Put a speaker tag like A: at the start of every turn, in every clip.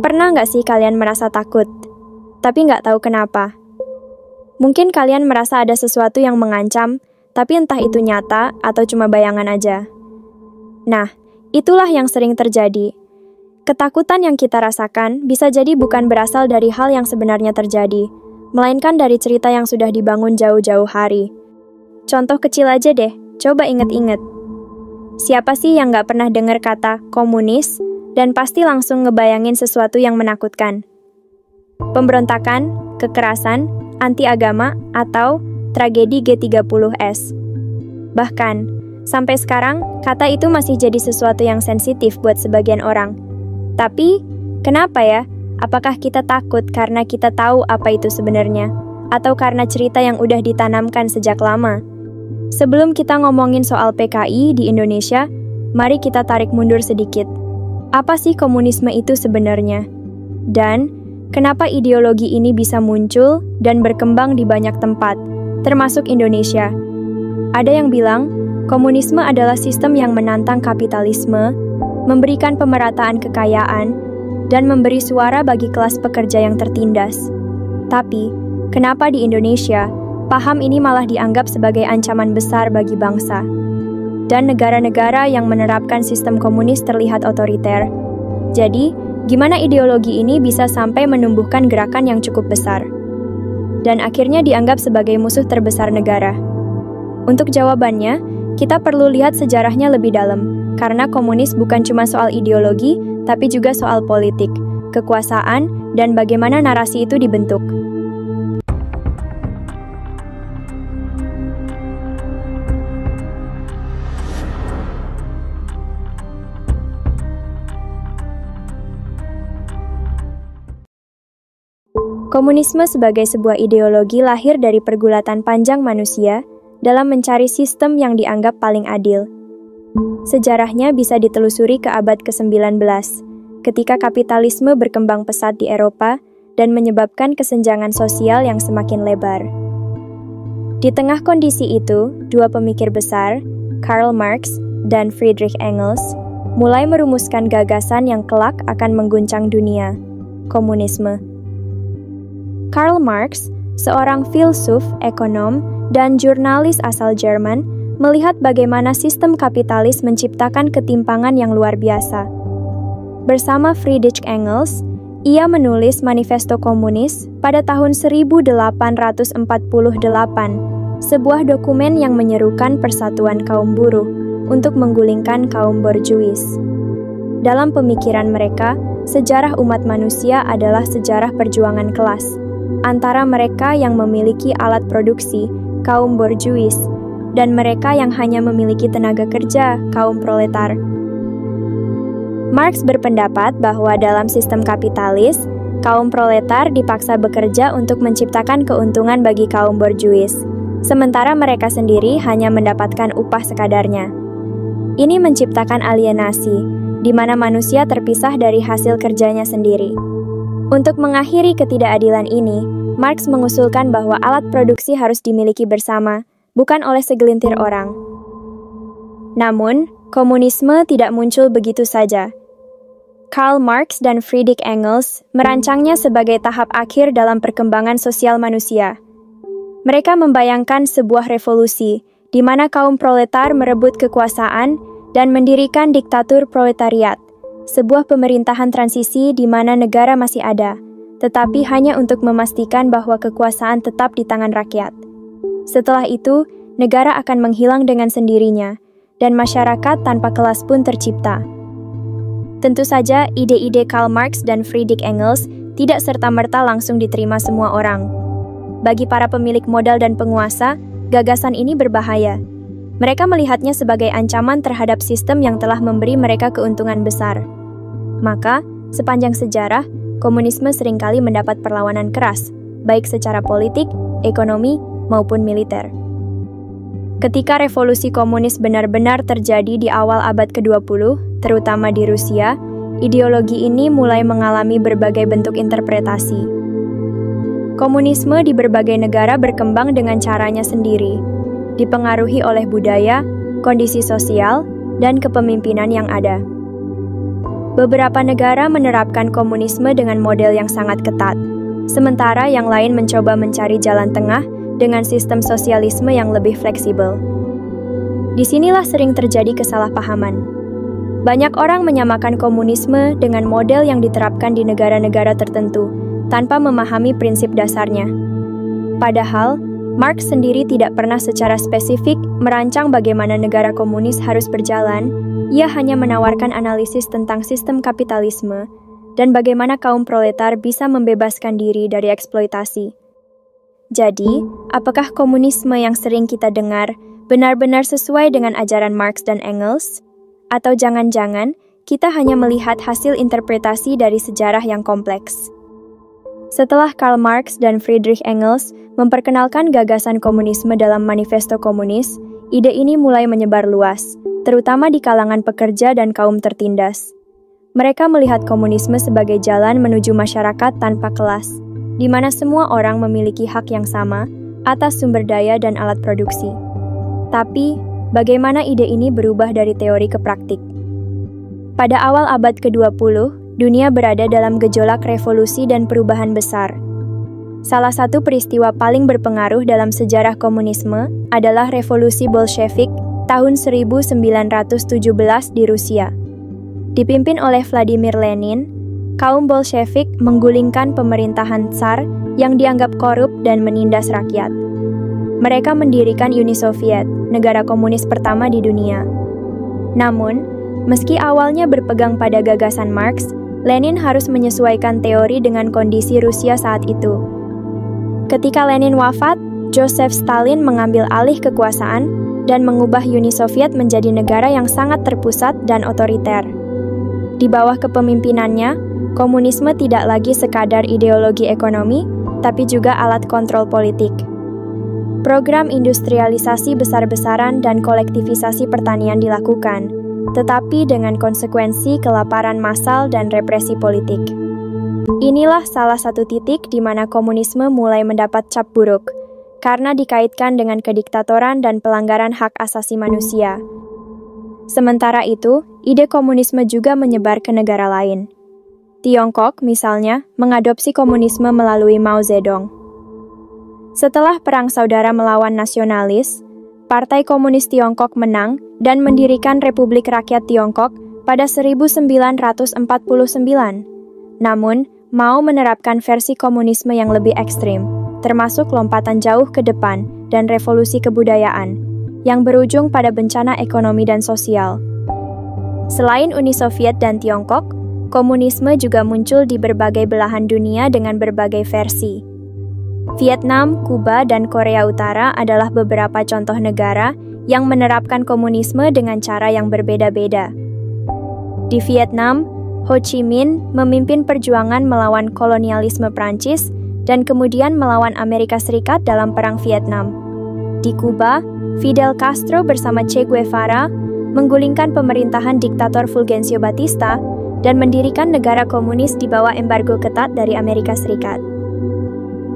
A: Pernah nggak sih kalian merasa takut, tapi nggak tahu kenapa? Mungkin kalian merasa ada sesuatu yang mengancam, tapi entah itu nyata atau cuma bayangan aja. Nah, itulah yang sering terjadi. Ketakutan yang kita rasakan bisa jadi bukan berasal dari hal yang sebenarnya terjadi, melainkan dari cerita yang sudah dibangun jauh-jauh hari. Contoh kecil aja deh, coba inget-inget. Siapa sih yang nggak pernah dengar kata komunis dan pasti langsung ngebayangin sesuatu yang menakutkan? Pemberontakan, kekerasan, anti-agama, atau tragedi G30S. Bahkan, sampai sekarang, kata itu masih jadi sesuatu yang sensitif buat sebagian orang. Tapi, kenapa ya? Apakah kita takut karena kita tahu apa itu sebenarnya? Atau karena cerita yang udah ditanamkan sejak lama? Sebelum kita ngomongin soal PKI di Indonesia, mari kita tarik mundur sedikit. Apa sih komunisme itu sebenarnya? Dan, kenapa ideologi ini bisa muncul dan berkembang di banyak tempat, termasuk Indonesia? Ada yang bilang, komunisme adalah sistem yang menantang kapitalisme, memberikan pemerataan kekayaan, dan memberi suara bagi kelas pekerja yang tertindas. Tapi, kenapa di Indonesia, paham ini malah dianggap sebagai ancaman besar bagi bangsa? Dan negara-negara yang menerapkan sistem komunis terlihat otoriter. Jadi, gimana ideologi ini bisa sampai menumbuhkan gerakan yang cukup besar? Dan akhirnya dianggap sebagai musuh terbesar negara. Untuk jawabannya, kita perlu lihat sejarahnya lebih dalam, karena komunis bukan cuma soal ideologi, tapi juga soal politik, kekuasaan, dan bagaimana narasi itu dibentuk. Komunisme sebagai sebuah ideologi lahir dari pergulatan panjang manusia dalam mencari sistem yang dianggap paling adil. Sejarahnya bisa ditelusuri ke abad ke-19, ketika kapitalisme berkembang pesat di Eropa dan menyebabkan kesenjangan sosial yang semakin lebar. Di tengah kondisi itu, dua pemikir besar, Karl Marx dan Friedrich Engels, mulai merumuskan gagasan yang kelak akan mengguncang dunia, komunisme. Karl Marx, seorang filsuf, ekonom, dan jurnalis asal Jerman, melihat bagaimana sistem kapitalis menciptakan ketimpangan yang luar biasa. Bersama Friedrich Engels, ia menulis Manifesto Komunis pada tahun 1848, sebuah dokumen yang menyerukan persatuan kaum buruh untuk menggulingkan kaum borjuis. Dalam pemikiran mereka, sejarah umat manusia adalah sejarah perjuangan kelas antara mereka yang memiliki alat produksi, kaum borjuis, dan mereka yang hanya memiliki tenaga kerja, kaum proletar. Marx berpendapat bahwa dalam sistem kapitalis, kaum proletar dipaksa bekerja untuk menciptakan keuntungan bagi kaum borjuis, sementara mereka sendiri hanya mendapatkan upah sekadarnya. Ini menciptakan alienasi, di mana manusia terpisah dari hasil kerjanya sendiri. Untuk mengakhiri ketidakadilan ini, Marx mengusulkan bahwa alat produksi harus dimiliki bersama, bukan oleh segelintir orang. Namun, komunisme tidak muncul begitu saja. Karl Marx dan Friedrich Engels merancangnya sebagai tahap akhir dalam perkembangan sosial manusia. Mereka membayangkan sebuah revolusi, di mana kaum proletar merebut kekuasaan dan mendirikan diktatur proletariat, sebuah pemerintahan transisi di mana negara masih ada, tetapi hanya untuk memastikan bahwa kekuasaan tetap di tangan rakyat. Setelah itu, negara akan menghilang dengan sendirinya, dan masyarakat tanpa kelas pun tercipta. Tentu saja, ide-ide Karl Marx dan Friedrich Engels tidak serta-merta langsung diterima semua orang. Bagi para pemilik modal dan penguasa, gagasan ini berbahaya. Mereka melihatnya sebagai ancaman terhadap sistem yang telah memberi mereka keuntungan besar. Maka, sepanjang sejarah, komunisme seringkali mendapat perlawanan keras, baik secara politik, ekonomi, maupun militer. Ketika revolusi komunis benar-benar terjadi di awal abad ke-20, terutama di Rusia, ideologi ini mulai mengalami berbagai bentuk interpretasi. Komunisme di berbagai negara berkembang dengan caranya sendiri, dipengaruhi oleh budaya, kondisi sosial, dan kepemimpinan yang ada. Beberapa negara menerapkan komunisme dengan model yang sangat ketat, sementara yang lain mencoba mencari jalan tengah dengan sistem sosialisme yang lebih fleksibel. Disinilah sering terjadi kesalahpahaman. Banyak orang menyamakan komunisme dengan model yang diterapkan di negara-negara tertentu, tanpa memahami prinsip dasarnya. Padahal, Marx sendiri tidak pernah secara spesifik merancang bagaimana negara komunis harus berjalan. Ia hanya menawarkan analisis tentang sistem kapitalisme dan bagaimana kaum proletar bisa membebaskan diri dari eksploitasi. Jadi, apakah komunisme yang sering kita dengar benar-benar sesuai dengan ajaran Marx dan Engels? Atau jangan-jangan kita hanya melihat hasil interpretasi dari sejarah yang kompleks? Setelah Karl Marx dan Friedrich Engels memperkenalkan gagasan komunisme dalam Manifesto Komunis, ide ini mulai menyebar luas, terutama di kalangan pekerja dan kaum tertindas. Mereka melihat komunisme sebagai jalan menuju masyarakat tanpa kelas, di mana semua orang memiliki hak yang sama atas sumber daya dan alat produksi. Tapi, bagaimana ide ini berubah dari teori ke praktik? Pada awal abad ke-20, dunia berada dalam gejolak revolusi dan perubahan besar. Salah satu peristiwa paling berpengaruh dalam sejarah komunisme adalah Revolusi Bolshevik tahun 1917 di Rusia. Dipimpin oleh Vladimir Lenin, kaum Bolshevik menggulingkan pemerintahan Tsar yang dianggap korup dan menindas rakyat. Mereka mendirikan Uni Soviet, negara komunis pertama di dunia. Namun, meski awalnya berpegang pada gagasan Marx, Lenin harus menyesuaikan teori dengan kondisi Rusia saat itu. Ketika Lenin wafat, Joseph Stalin mengambil alih kekuasaan dan mengubah Uni Soviet menjadi negara yang sangat terpusat dan otoriter. Di bawah kepemimpinannya, komunisme tidak lagi sekadar ideologi ekonomi, tapi juga alat kontrol politik. Program industrialisasi besar-besaran dan kolektivisasi pertanian dilakukan, tetapi dengan konsekuensi kelaparan massal dan represi politik. Inilah salah satu titik di mana komunisme mulai mendapat cap buruk, karena dikaitkan dengan kediktatoran dan pelanggaran hak asasi manusia. Sementara itu, ide komunisme juga menyebar ke negara lain. Tiongkok, misalnya, mengadopsi komunisme melalui Mao Zedong. Setelah Perang Saudara melawan nasionalis, Partai Komunis Tiongkok menang dan mendirikan Republik Rakyat Tiongkok pada 1949. Namun, Mao menerapkan versi komunisme yang lebih ekstrim, termasuk lompatan jauh ke depan dan revolusi kebudayaan, yang berujung pada bencana ekonomi dan sosial. Selain Uni Soviet dan Tiongkok, komunisme juga muncul di berbagai belahan dunia dengan berbagai versi. Vietnam, Kuba, dan Korea Utara adalah beberapa contoh negara yang menerapkan komunisme dengan cara yang berbeda-beda. Di Vietnam, Ho Chi Minh memimpin perjuangan melawan kolonialisme Prancis dan kemudian melawan Amerika Serikat dalam Perang Vietnam. Di Kuba, Fidel Castro bersama Che Guevara menggulingkan pemerintahan diktator Fulgencio Batista dan mendirikan negara komunis di bawah embargo ketat dari Amerika Serikat.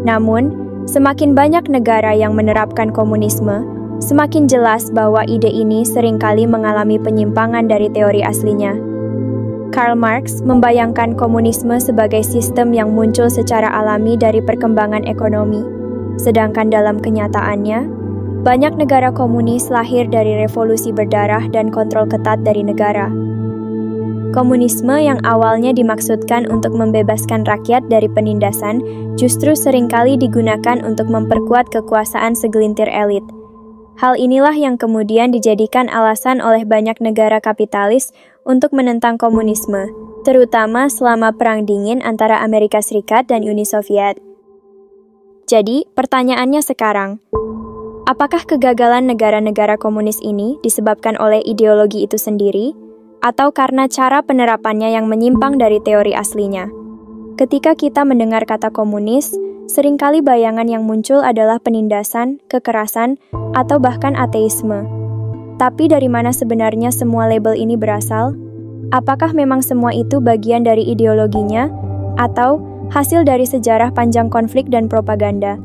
A: Namun, semakin banyak negara yang menerapkan komunisme, semakin jelas bahwa ide ini seringkali mengalami penyimpangan dari teori aslinya. Karl Marx membayangkan komunisme sebagai sistem yang muncul secara alami dari perkembangan ekonomi, sedangkan dalam kenyataannya, banyak negara komunis lahir dari revolusi berdarah dan kontrol ketat dari negara. Komunisme yang awalnya dimaksudkan untuk membebaskan rakyat dari penindasan justru seringkali digunakan untuk memperkuat kekuasaan segelintir elit. Hal inilah yang kemudian dijadikan alasan oleh banyak negara kapitalis untuk menentang komunisme, terutama selama Perang Dingin antara Amerika Serikat dan Uni Soviet. Jadi, pertanyaannya sekarang, apakah kegagalan negara-negara komunis ini disebabkan oleh ideologi itu sendiri, atau karena cara penerapannya yang menyimpang dari teori aslinya? Ketika kita mendengar kata komunis, seringkali bayangan yang muncul adalah penindasan, kekerasan, atau bahkan ateisme. Tapi dari mana sebenarnya semua label ini berasal? Apakah memang semua itu bagian dari ideologinya, atau hasil dari sejarah panjang konflik dan propaganda?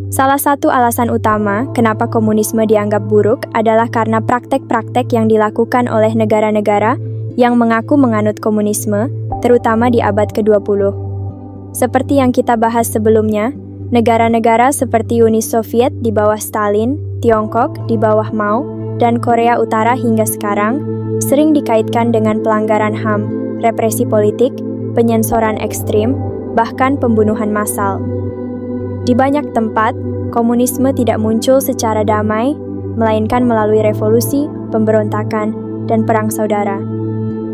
A: Salah satu alasan utama kenapa komunisme dianggap buruk adalah karena praktek-praktek yang dilakukan oleh negara-negara yang mengaku menganut komunisme, terutama di abad ke-20. Seperti yang kita bahas sebelumnya, negara-negara seperti Uni Soviet di bawah Stalin, Tiongkok di bawah Mao, dan Korea Utara hingga sekarang sering dikaitkan dengan pelanggaran HAM, represi politik, penyensoran ekstrim, bahkan pembunuhan massal. Di banyak tempat, komunisme tidak muncul secara damai, melainkan melalui revolusi, pemberontakan, dan perang saudara.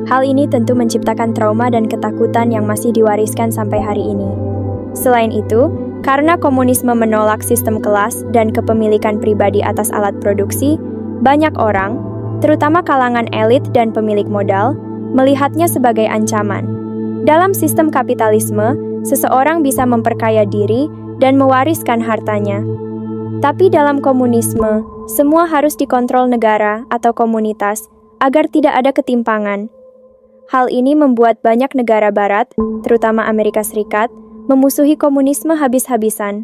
A: Hal ini tentu menciptakan trauma dan ketakutan yang masih diwariskan sampai hari ini. Selain itu, karena komunisme menolak sistem kelas dan kepemilikan pribadi atas alat produksi, banyak orang, terutama kalangan elit dan pemilik modal, melihatnya sebagai ancaman. Dalam sistem kapitalisme, seseorang bisa memperkaya diri dan mewariskan hartanya. Tapi dalam komunisme, semua harus dikontrol negara atau komunitas agar tidak ada ketimpangan. Hal ini membuat banyak negara barat, terutama Amerika Serikat, memusuhi komunisme habis-habisan.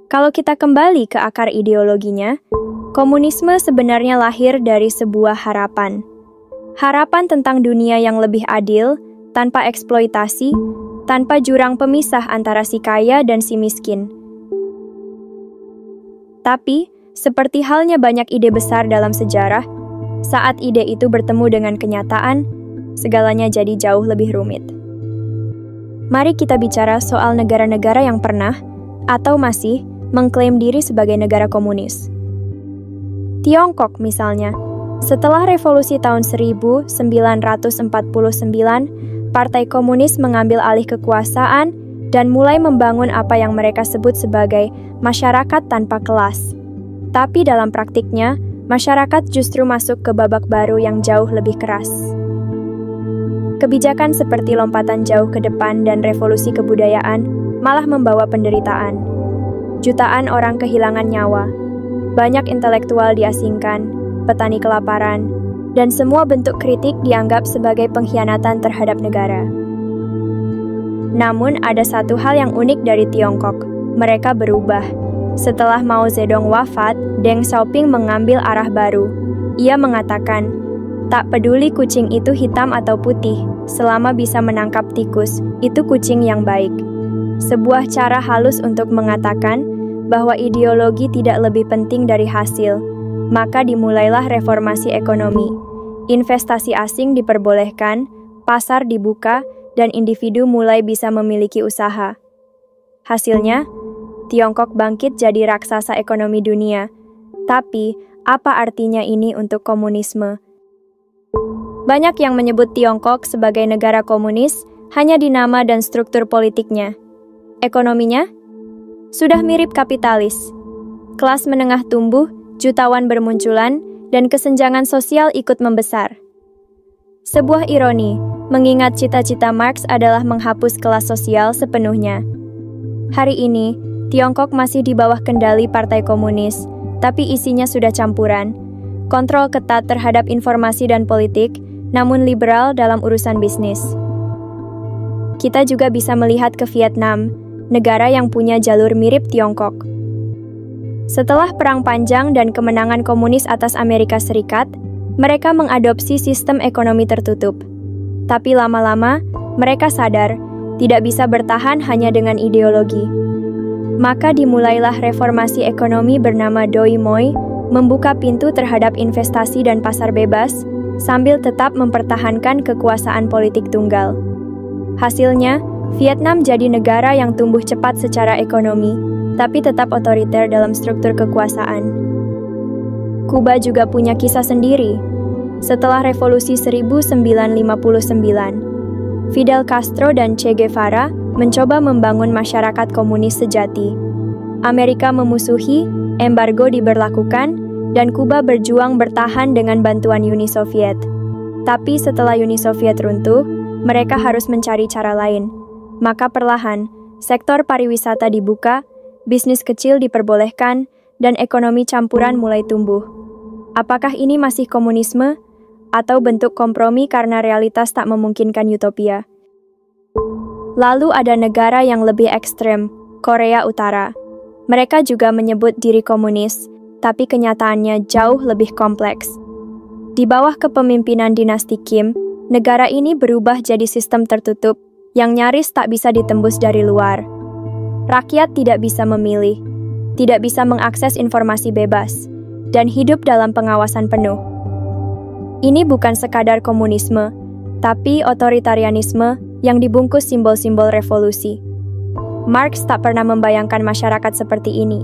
A: Kalau kita kembali ke akar ideologinya, komunisme sebenarnya lahir dari sebuah harapan. Harapan tentang dunia yang lebih adil, tanpa eksploitasi, tanpa jurang pemisah antara si kaya dan si miskin. Tapi, seperti halnya banyak ide besar dalam sejarah, saat ide itu bertemu dengan kenyataan, segalanya jadi jauh lebih rumit. Mari kita bicara soal negara-negara yang pernah, atau masih, mengklaim diri sebagai negara komunis. Tiongkok misalnya, setelah revolusi tahun 1949, Partai Komunis mengambil alih kekuasaan dan mulai membangun apa yang mereka sebut sebagai masyarakat tanpa kelas. Tapi dalam praktiknya, masyarakat justru masuk ke babak baru yang jauh lebih keras. Kebijakan seperti lompatan jauh ke depan dan revolusi kebudayaan malah membawa penderitaan. Jutaan orang kehilangan nyawa, banyak intelektual diasingkan, petani kelaparan, dan semua bentuk kritik dianggap sebagai pengkhianatan terhadap negara. Namun ada satu hal yang unik dari Tiongkok, mereka berubah. Setelah Mao Zedong wafat, Deng Xiaoping mengambil arah baru. Ia mengatakan, tak peduli kucing itu hitam atau putih, selama bisa menangkap tikus, itu kucing yang baik. Sebuah cara halus untuk mengatakan bahwa ideologi tidak lebih penting dari hasil, maka dimulailah reformasi ekonomi. Investasi asing diperbolehkan, pasar dibuka, dan individu mulai bisa memiliki usaha. Hasilnya, Tiongkok bangkit jadi raksasa ekonomi dunia. Tapi, apa artinya ini untuk komunisme? Banyak yang menyebut Tiongkok sebagai negara komunis hanya di nama dan struktur politiknya. Ekonominya? Sudah mirip kapitalis. Kelas menengah tumbuh, jutawan bermunculan, dan kesenjangan sosial ikut membesar. Sebuah ironi, mengingat cita-cita Marx adalah menghapus kelas sosial sepenuhnya. Hari ini, Tiongkok masih di bawah kendali Partai Komunis, tapi isinya sudah campuran. Kontrol ketat terhadap informasi dan politik, namun liberal dalam urusan bisnis. Kita juga bisa melihat ke Vietnam, negara yang punya jalur mirip Tiongkok. Setelah Perang Panjang dan kemenangan komunis atas Amerika Serikat, mereka mengadopsi sistem ekonomi tertutup. Tapi lama-lama, mereka sadar tidak bisa bertahan hanya dengan ideologi. Maka dimulailah reformasi ekonomi bernama Doi Moi, membuka pintu terhadap investasi dan pasar bebas, sambil tetap mempertahankan kekuasaan politik tunggal. Hasilnya, Vietnam jadi negara yang tumbuh cepat secara ekonomi, tapi tetap otoriter dalam struktur kekuasaan. Kuba juga punya kisah sendiri. Setelah revolusi 1959, Fidel Castro dan Che Guevara mencoba membangun masyarakat komunis sejati. Amerika memusuhi, embargo diberlakukan, dan Kuba berjuang bertahan dengan bantuan Uni Soviet. Tapi setelah Uni Soviet runtuh, mereka harus mencari cara lain. Maka perlahan, sektor pariwisata dibuka, bisnis kecil diperbolehkan, dan ekonomi campuran mulai tumbuh. Apakah ini masih komunisme? Atau bentuk kompromi karena realitas tak memungkinkan utopia? Lalu ada negara yang lebih ekstrem, Korea Utara. Mereka juga menyebut diri komunis, tapi kenyataannya jauh lebih kompleks. Di bawah kepemimpinan dinasti Kim, negara ini berubah jadi sistem tertutup yang nyaris tak bisa ditembus dari luar. Rakyat tidak bisa memilih, tidak bisa mengakses informasi bebas, dan hidup dalam pengawasan penuh. Ini bukan sekadar komunisme, tapi otoritarianisme yang dibungkus simbol-simbol revolusi. Marx tak pernah membayangkan masyarakat seperti ini.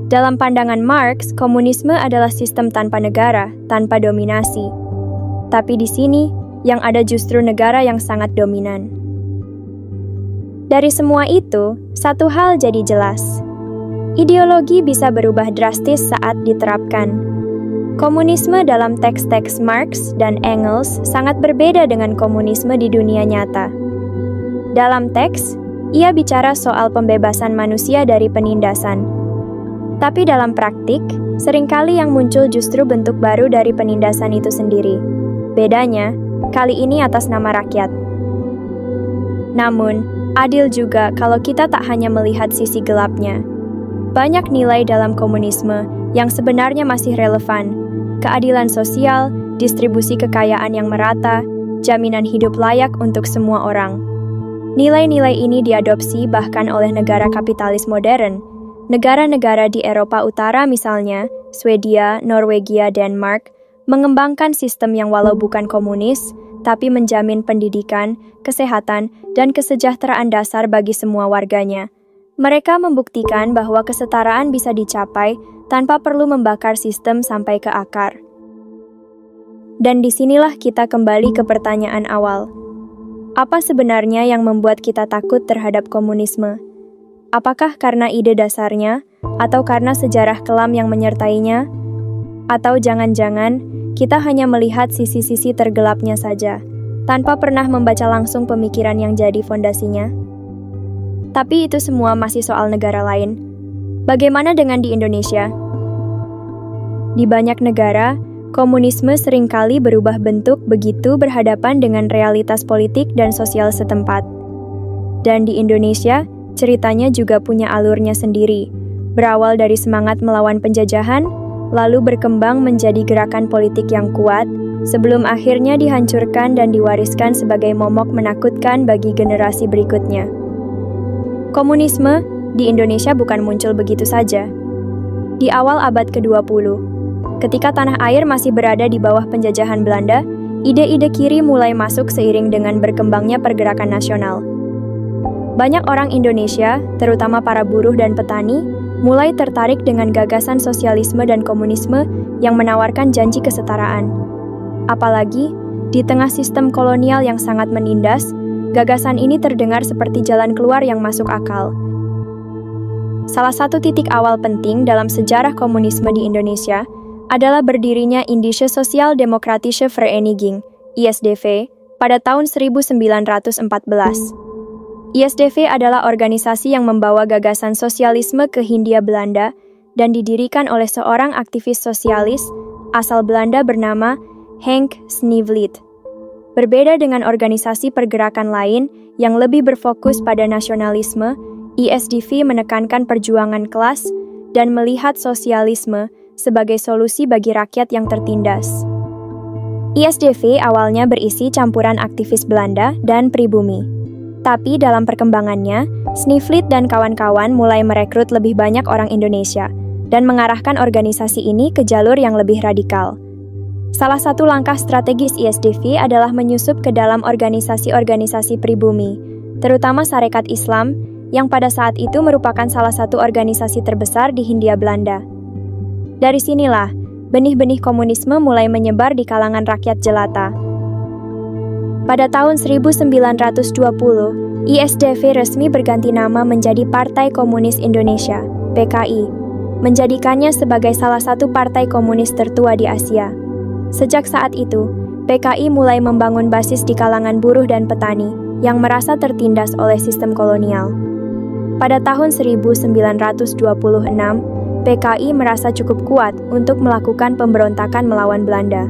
A: Dalam pandangan Marx, komunisme adalah sistem tanpa negara, tanpa dominasi. Tapi di sini, yang ada justru negara yang sangat dominan. Dari semua itu, satu hal jadi jelas. Ideologi bisa berubah drastis saat diterapkan. Komunisme dalam teks-teks Marx dan Engels sangat berbeda dengan komunisme di dunia nyata. Dalam teks, ia bicara soal pembebasan manusia dari penindasan. Tapi dalam praktik, seringkali yang muncul justru bentuk baru dari penindasan itu sendiri. Bedanya, kali ini atas nama rakyat. Namun, adil juga kalau kita tak hanya melihat sisi gelapnya. Banyak nilai dalam komunisme yang sebenarnya masih relevan. Keadilan sosial, distribusi kekayaan yang merata, jaminan hidup layak untuk semua orang. Nilai-nilai ini diadopsi bahkan oleh negara kapitalis modern. Negara-negara di Eropa Utara misalnya, Swedia, Norwegia, Denmark, mengembangkan sistem yang walau bukan komunis, tapi menjamin pendidikan, kesehatan, dan kesejahteraan dasar bagi semua warganya. Mereka membuktikan bahwa kesetaraan bisa dicapai tanpa perlu membakar sistem sampai ke akar. Dan disinilah kita kembali ke pertanyaan awal. Apa sebenarnya yang membuat kita takut terhadap komunisme? Apakah karena ide dasarnya, atau karena sejarah kelam yang menyertainya? Atau jangan-jangan kita hanya melihat sisi-sisi tergelapnya saja, tanpa pernah membaca langsung pemikiran yang jadi fondasinya? Tapi itu semua masih soal negara lain. Bagaimana dengan di Indonesia? Di banyak negara, komunisme seringkali berubah bentuk begitu berhadapan dengan realitas politik dan sosial setempat. Dan di Indonesia, ceritanya juga punya alurnya sendiri, berawal dari semangat melawan penjajahan, lalu berkembang menjadi gerakan politik yang kuat, sebelum akhirnya dihancurkan dan diwariskan sebagai momok menakutkan bagi generasi berikutnya. Komunisme di Indonesia bukan muncul begitu saja. Di awal abad ke-20, ketika tanah air masih berada di bawah penjajahan Belanda, ide-ide kiri mulai masuk seiring dengan berkembangnya pergerakan nasional. Banyak orang Indonesia, terutama para buruh dan petani, mulai tertarik dengan gagasan sosialisme dan komunisme yang menawarkan janji kesetaraan. Apalagi, di tengah sistem kolonial yang sangat menindas, gagasan ini terdengar seperti jalan keluar yang masuk akal. Salah satu titik awal penting dalam sejarah komunisme di Indonesia adalah berdirinya Indische Sozial-Demokratische Vereniging, ISDV, pada tahun 1914. ISDV adalah organisasi yang membawa gagasan sosialisme ke Hindia Belanda dan didirikan oleh seorang aktivis sosialis asal Belanda bernama Henk Sneevliet. Berbeda dengan organisasi pergerakan lain yang lebih berfokus pada nasionalisme, ISDV menekankan perjuangan kelas dan melihat sosialisme sebagai solusi bagi rakyat yang tertindas. ISDV awalnya berisi campuran aktivis Belanda dan pribumi. Tapi dalam perkembangannya, Sneevliet dan kawan-kawan mulai merekrut lebih banyak orang Indonesia dan mengarahkan organisasi ini ke jalur yang lebih radikal. Salah satu langkah strategis ISDV adalah menyusup ke dalam organisasi-organisasi pribumi, terutama Sarekat Islam, yang pada saat itu merupakan salah satu organisasi terbesar di Hindia Belanda. Dari sinilah, benih-benih komunisme mulai menyebar di kalangan rakyat jelata. Pada tahun 1920, ISDV resmi berganti nama menjadi Partai Komunis Indonesia, PKI, menjadikannya sebagai salah satu partai komunis tertua di Asia. Sejak saat itu, PKI mulai membangun basis di kalangan buruh dan petani yang merasa tertindas oleh sistem kolonial. Pada tahun 1926, PKI merasa cukup kuat untuk melakukan pemberontakan melawan Belanda.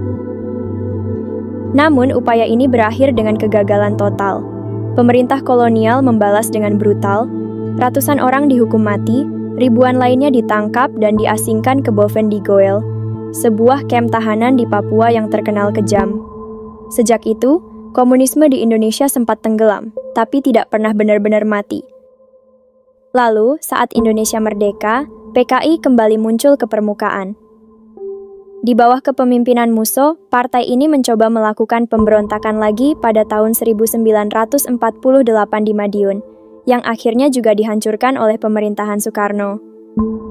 A: Namun, upaya ini berakhir dengan kegagalan total. Pemerintah kolonial membalas dengan brutal, ratusan orang dihukum mati, ribuan lainnya ditangkap dan diasingkan ke Bovendigeuel, sebuah kamp tahanan di Papua yang terkenal kejam. Sejak itu, komunisme di Indonesia sempat tenggelam, tapi tidak pernah benar-benar mati. Lalu, saat Indonesia merdeka, PKI kembali muncul ke permukaan. Di bawah kepemimpinan Musso, partai ini mencoba melakukan pemberontakan lagi pada tahun 1948 di Madiun, yang akhirnya juga dihancurkan oleh pemerintahan Soekarno.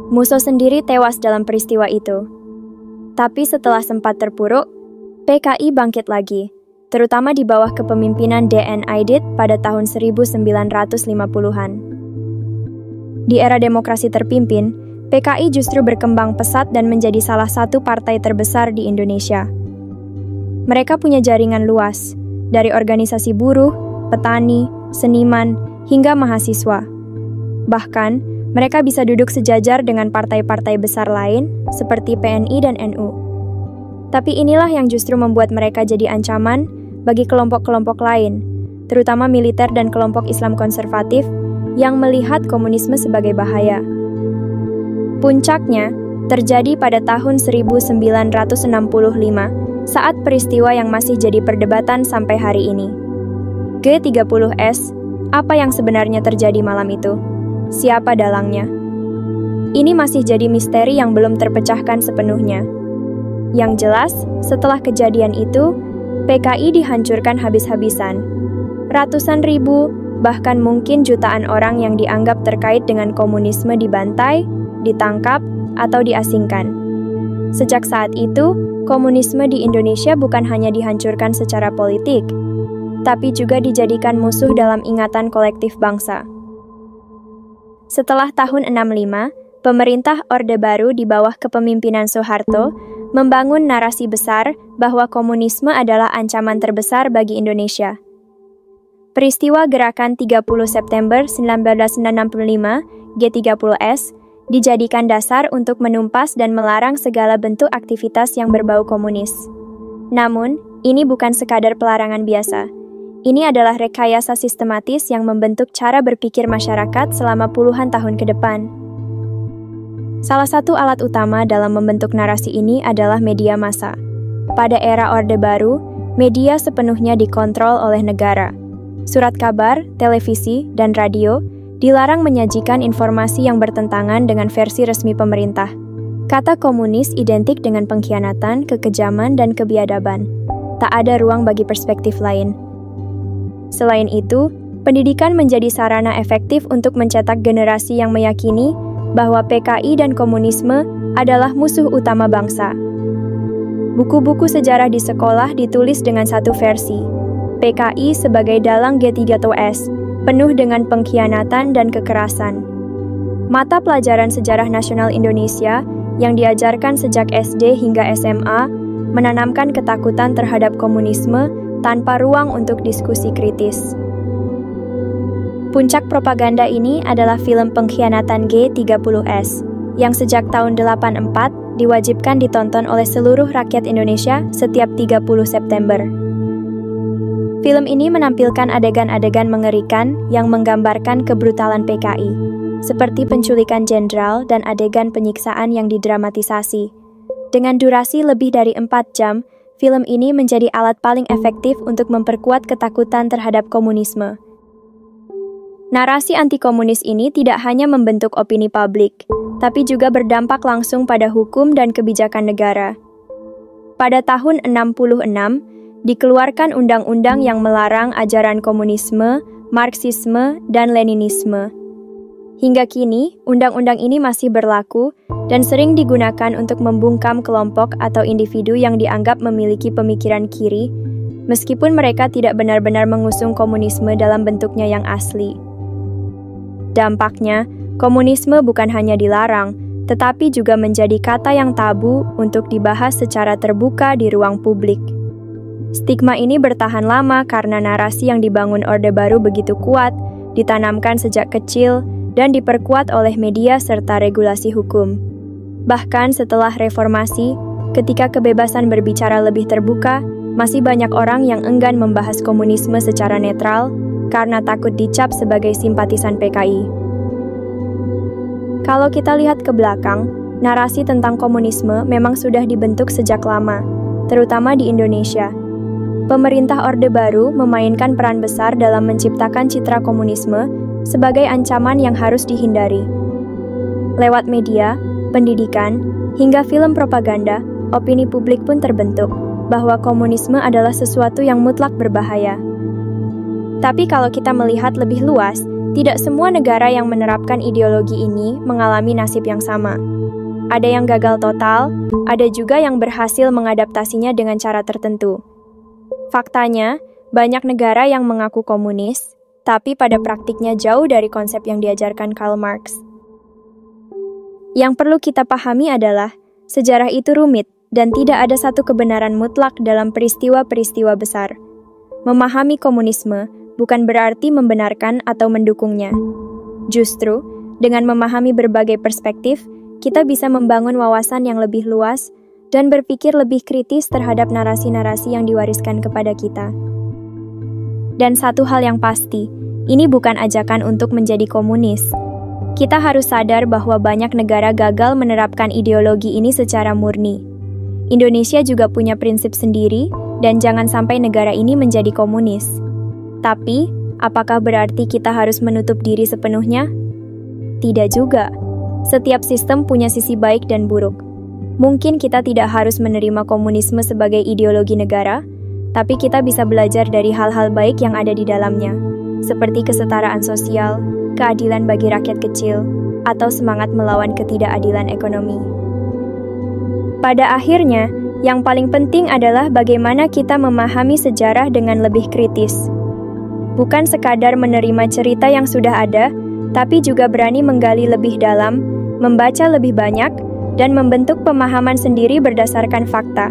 A: Musso sendiri tewas dalam peristiwa itu. Tapi setelah sempat terpuruk, PKI bangkit lagi, terutama di bawah kepemimpinan D.N. Aidit pada tahun 1950-an. Di era demokrasi terpimpin, PKI justru berkembang pesat dan menjadi salah satu partai terbesar di Indonesia. Mereka punya jaringan luas, dari organisasi buruh, petani, seniman, hingga mahasiswa. Bahkan, mereka bisa duduk sejajar dengan partai-partai besar lain, seperti PNI dan NU. Tapi inilah yang justru membuat mereka jadi ancaman bagi kelompok-kelompok lain, terutama militer dan kelompok Islam konservatif yang melihat komunisme sebagai bahaya. Puncaknya terjadi pada tahun 1965 saat peristiwa yang masih jadi perdebatan sampai hari ini. G30S, apa yang sebenarnya terjadi malam itu? Siapa dalangnya? Ini masih jadi misteri yang belum terpecahkan sepenuhnya. Yang jelas, setelah kejadian itu, PKI dihancurkan habis-habisan. Ratusan ribu, bahkan mungkin jutaan orang yang dianggap terkait dengan komunisme dibantai, ditangkap, atau diasingkan. Sejak saat itu, komunisme di Indonesia bukan hanya dihancurkan secara politik, tapi juga dijadikan musuh dalam ingatan kolektif bangsa. Setelah tahun 65, pemerintah Orde Baru di bawah kepemimpinan Soeharto membangun narasi besar bahwa komunisme adalah ancaman terbesar bagi Indonesia. Peristiwa Gerakan 30 September 1965, G30S, dijadikan dasar untuk menumpas dan melarang segala bentuk aktivitas yang berbau komunis. Namun, ini bukan sekadar pelarangan biasa. Ini adalah rekayasa sistematis yang membentuk cara berpikir masyarakat selama puluhan tahun ke depan. Salah satu alat utama dalam membentuk narasi ini adalah media massa. Pada era Orde Baru, media sepenuhnya dikontrol oleh negara. Surat kabar, televisi, dan radio dilarang menyajikan informasi yang bertentangan dengan versi resmi pemerintah. Kata komunis identik dengan pengkhianatan, kekejaman, dan kebiadaban. Tak ada ruang bagi perspektif lain. Selain itu, pendidikan menjadi sarana efektif untuk mencetak generasi yang meyakini bahwa PKI dan komunisme adalah musuh utama bangsa. Buku-buku sejarah di sekolah ditulis dengan satu versi, PKI sebagai dalang G30S, penuh dengan pengkhianatan dan kekerasan. Mata pelajaran sejarah nasional Indonesia yang diajarkan sejak SD hingga SMA menanamkan ketakutan terhadap komunisme tanpa ruang untuk diskusi kritis. Puncak propaganda ini adalah film pengkhianatan G30S, yang sejak tahun 84 diwajibkan ditonton oleh seluruh rakyat Indonesia setiap 30 September. Film ini menampilkan adegan-adegan mengerikan yang menggambarkan kebrutalan PKI, seperti penculikan jenderal dan adegan penyiksaan yang didramatisasi. Dengan durasi lebih dari 4 jam, film ini menjadi alat paling efektif untuk memperkuat ketakutan terhadap komunisme. Narasi anti-komunis ini tidak hanya membentuk opini publik, tapi juga berdampak langsung pada hukum dan kebijakan negara. Pada tahun 66, dikeluarkan undang-undang yang melarang ajaran komunisme, Marxisme, dan Leninisme. Hingga kini, undang-undang ini masih berlaku dan sering digunakan untuk membungkam kelompok atau individu yang dianggap memiliki pemikiran kiri, meskipun mereka tidak benar-benar mengusung komunisme dalam bentuknya yang asli. Dampaknya, komunisme bukan hanya dilarang, tetapi juga menjadi kata yang tabu untuk dibahas secara terbuka di ruang publik. Stigma ini bertahan lama karena narasi yang dibangun Orde Baru begitu kuat, ditanamkan sejak kecil, dan diperkuat oleh media serta regulasi hukum. Bahkan setelah reformasi, ketika kebebasan berbicara lebih terbuka, masih banyak orang yang enggan membahas komunisme secara netral karena takut dicap sebagai simpatisan PKI. Kalau kita lihat ke belakang, narasi tentang komunisme memang sudah dibentuk sejak lama, terutama di Indonesia. Pemerintah Orde Baru memainkan peran besar dalam menciptakan citra komunisme sebagai ancaman yang harus dihindari. Lewat media, pendidikan, hingga film propaganda, opini publik pun terbentuk bahwa komunisme adalah sesuatu yang mutlak berbahaya. Tapi kalau kita melihat lebih luas, tidak semua negara yang menerapkan ideologi ini mengalami nasib yang sama. Ada yang gagal total, ada juga yang berhasil mengadaptasinya dengan cara tertentu. Faktanya, banyak negara yang mengaku komunis, tapi pada praktiknya jauh dari konsep yang diajarkan Karl Marx. Yang perlu kita pahami adalah, sejarah itu rumit dan tidak ada satu kebenaran mutlak dalam peristiwa-peristiwa besar. Memahami komunisme bukan berarti membenarkan atau mendukungnya. Justru, dengan memahami berbagai perspektif, kita bisa membangun wawasan yang lebih luas dan berpikir lebih kritis terhadap narasi-narasi yang diwariskan kepada kita. Dan satu hal yang pasti, ini bukan ajakan untuk menjadi komunis. Kita harus sadar bahwa banyak negara gagal menerapkan ideologi ini secara murni. Indonesia juga punya prinsip sendiri, dan jangan sampai negara ini menjadi komunis. Tapi, apakah berarti kita harus menutup diri sepenuhnya? Tidak juga. Setiap sistem punya sisi baik dan buruk. Mungkin kita tidak harus menerima komunisme sebagai ideologi negara, tapi kita bisa belajar dari hal-hal baik yang ada di dalamnya, seperti kesetaraan sosial, keadilan bagi rakyat kecil, atau semangat melawan ketidakadilan ekonomi. Pada akhirnya, yang paling penting adalah bagaimana kita memahami sejarah dengan lebih kritis. Bukan sekadar menerima cerita yang sudah ada, tapi juga berani menggali lebih dalam, membaca lebih banyak, dan membentuk pemahaman sendiri berdasarkan fakta.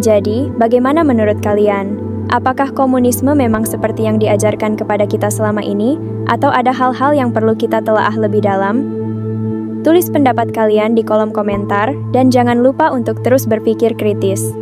A: Jadi, bagaimana menurut kalian? Apakah komunisme memang seperti yang diajarkan kepada kita selama ini, atau ada hal-hal yang perlu kita telaah lebih dalam? Tulis pendapat kalian di kolom komentar, dan jangan lupa untuk terus berpikir kritis.